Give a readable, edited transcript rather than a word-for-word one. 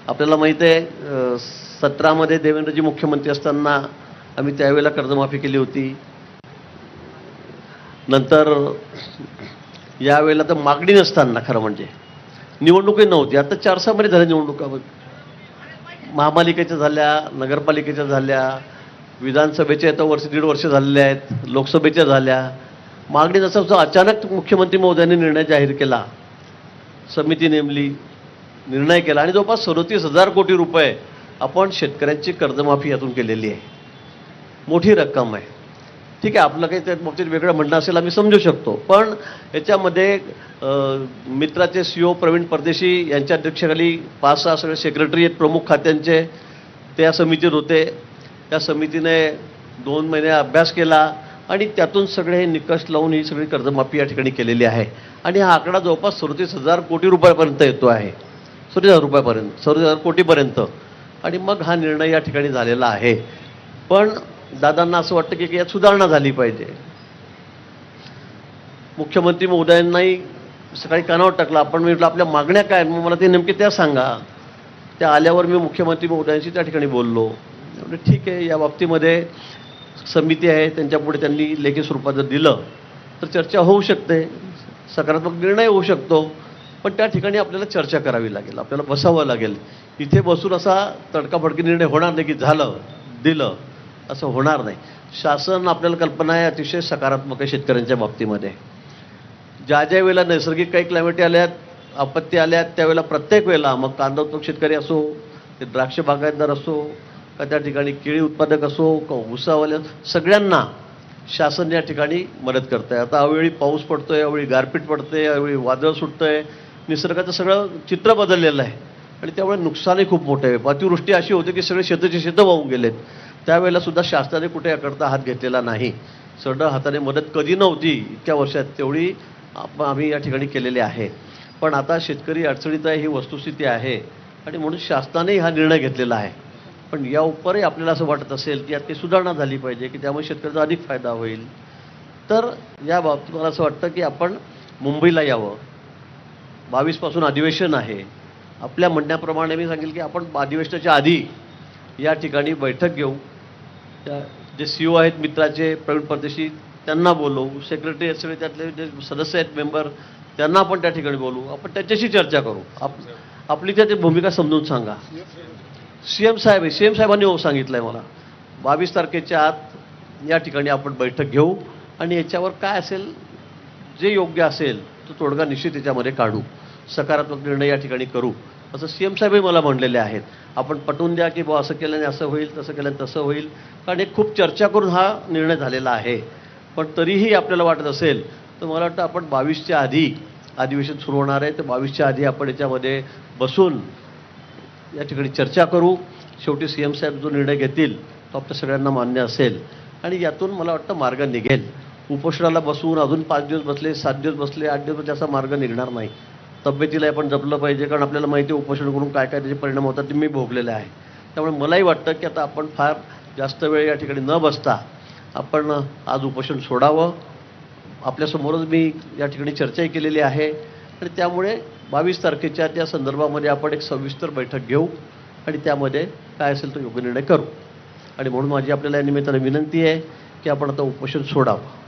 आपल्याला माहीत आहे 17मध्ये देवेंद्रजी मुख्यमंत्री असताना आम्ही त्यावेळेला कर्जमाफी केली होती. नंतर यावेळेला तर मागणी नसताना खरं म्हणजे निवडणूकही नव्हती. आता 4-6 महिने झाल्या निवडणुका, महापालिकेच्या झाल्या, नगरपालिकेच्या झाल्या, विधानसभेच्या आता वर्ष 1.5 वर्ष झालेले आहेत, लोकसभेच्या झाल्या. मागणी नसताना अचानक मुख्यमंत्री महोदयांनी निर्णय जाहीर केला, समिती नेमली, निर्णय केला आणि जवळपास 37,000 कोटी रुपये आपण शेतकऱ्यांची कर्जमाफी यातून केलेली आहे. मोठी रक्कम आहे. ठीक आहे, आपलं काही त्या बाबतीत वेगळं म्हणणं असेल आम्ही समजू शकतो, पण याच्यामध्ये मित्राचे CEO प्रवीण परदेशी यांच्या अध्यक्षतेखाली 5-6 सगळे सेक्रेटरी आहेत प्रमुख खात्यांचे, त्या समितीत होते. त्या समितीने 2 महिने अभ्यास केला आणि त्यातून सगळे हे निकष लावून ही सगळी कर्जमाफी या ठिकाणी केलेली आहे. आणि हा आकडा जवळपास 37,000 कोटी रुपयापर्यंत येतो आहे. 37,000 रुपयापर्यंत, 37,000 कोटीपर्यंत. आणि मग हा निर्णय या ठिकाणी झालेला आहे. पण दादांना असं वाटतं की यात सुधारणा झाली पाहिजे. मुख्यमंत्री महोदयांनाही सकाळी कानावर टाकला. आपण म्हटलं आपल्या मागण्या काय, मग मला ते नेमके त्या सांगा. त्या आल्यावर मी मुख्यमंत्री महोदयांशी त्या ठिकाणी बोललो. म्हणजे ठीक आहे, या बाबतीमध्ये समिती आहे, त्यांच्यापुढे त्यांनी लेखी स्वरूपात जर दिलं तर चर्चा होऊ शकते, सकारात्मक निर्णय होऊ शकतो. पण त्या ठिकाणी आपल्याला चर्चा करावी लागेल, आपल्याला बसावं लागेल. इथे बसून असा तडकाफडकी निर्णय होणार नाही की झालं दिलं, असं होणार नाही. शासन आपल्याला कल्पना आहे अतिशय सकारात्मक आहे शेतकऱ्यांच्या बाबतीमध्ये. ज्या वेळेला नैसर्गिक काही क्लायमेटी आल्यात, आपत्ती आल्यात, त्यावेळेला प्रत्येक वेळेला मग कांदा उत्पादक शेतकरी असो, ते द्राक्ष बागायतदार असो, का त्या ठिकाणी केळी उत्पादक असो, का ऊसावाले, सगळ्यांना शासन या ठिकाणी मदत करत आहे. आता अवेळी पाऊस पडतोय, अवेळी गारपीट पडते, अवेळी वादळ सुटतंय, निसर्गाचं सगळं चित्र बदललेलं आहे आणि त्यामुळे नुकसानही खूप मोठं आहे. अतिवृष्टी अशी होते की सगळे शेतं वाहून गेलेत. त्यावेळेला सुद्धा शासनाने कुठे याकरता हात घेतलेला नाही. सरळ हाताने मदत कधी नव्हती इतक्या वर्षात, तेवढी आम्ही या ठिकाणी केलेली आहे. पण आता शेतकरी अडचणीत आहे, ही वस्तुस्थिती आहे आणि म्हणून शासनानेही हा निर्णय घेतलेला आहे. पण या उपरही आपल्याला असं वाटत असेल की यात काही सुधारणा झाली पाहिजे की त्यामुळे शेतकऱ्याचा अधिक फायदा होईल, तर या बाबतीत मला असं वाटतं की आपण मुंबईला यावं. 22 पासून अधिवेशन आहे. आपल्या म्हणण्याप्रमाणे मी सांगेल की आपण अधिवेशनाच्या आधी या ठिकाणी बैठक घेऊ. त्या जे CEO आहेत मित्राचे प्रवीण परदेशी त्यांना बोलवू, सेक्रेटरी सगळे त्यातले जे सदस्य आहेत मेंबर त्यांना आपण त्या ठिकाणी बोलवू, आपण त्याच्याशी चर्चा करू. आपली त्याची भूमिका समजून सांगा. CM साहेब आहे, CM साहेबांनी सांगितलं आहे मला 22 तारखेच्या आत या ठिकाणी आपण बैठक घेऊ आणि याच्यावर काय असेल जे योग्य असेल तो तोडगा निश्चित याच्यामध्ये काढू, सकारात्मक निर्णय या ठिकाणी करू, असं CM साहेबही मला म्हणलेले आहेत. आपण पटवून द्या की बुवा असं केल्याने असं होईल, तसं केल्याने तसं होईल, कारण एक खूप चर्चा करून हा निर्णय झालेला आहे. पण तरीही आपल्याला वाटत असेल तर मला वाटतं आपण 22च्या आधी अधिवेशन सुरू होणार आहे, तर 22च्या आधी आपण याच्यामध्ये बसून या ठिकाणी चर्चा करू. शेवटी CM साहेब जो निर्णय घेतील तो आपल्या सगळ्यांना मान्य असेल आणि यातून मला वाटतं मार्ग निघेल. उपोषणाला बसून अजून 5 दिवस बसले, 7 दिवस बसले, 8 दिवस बसले, असा मार्ग निघणार नाही. तब्येतीला आपण जपलं पाहिजे, कारण आपल्याला माहिती आहे उपोषण करून काय काय त्याचे परिणाम होतात ते मी भोगलेले आहे. त्यामुळे मलाही वाटतं की आता आपण फार जास्त वेळ या ठिकाणी न बसता आपण आज उपोषण सोडावं. आपल्यासमोरच मी या ठिकाणी चर्चाही केलेली आहे आणि त्यामुळे 22 तारखेच्या त्या संदर्भामध्ये आपण एक सविस्तर बैठक घेऊ आणि त्यामध्ये काय असेल तो योग्य निर्णय करू. आणि म्हणून माझी आपल्याला या निमित्ताने विनंती आहे की आपण आता उपोषण सोडावं.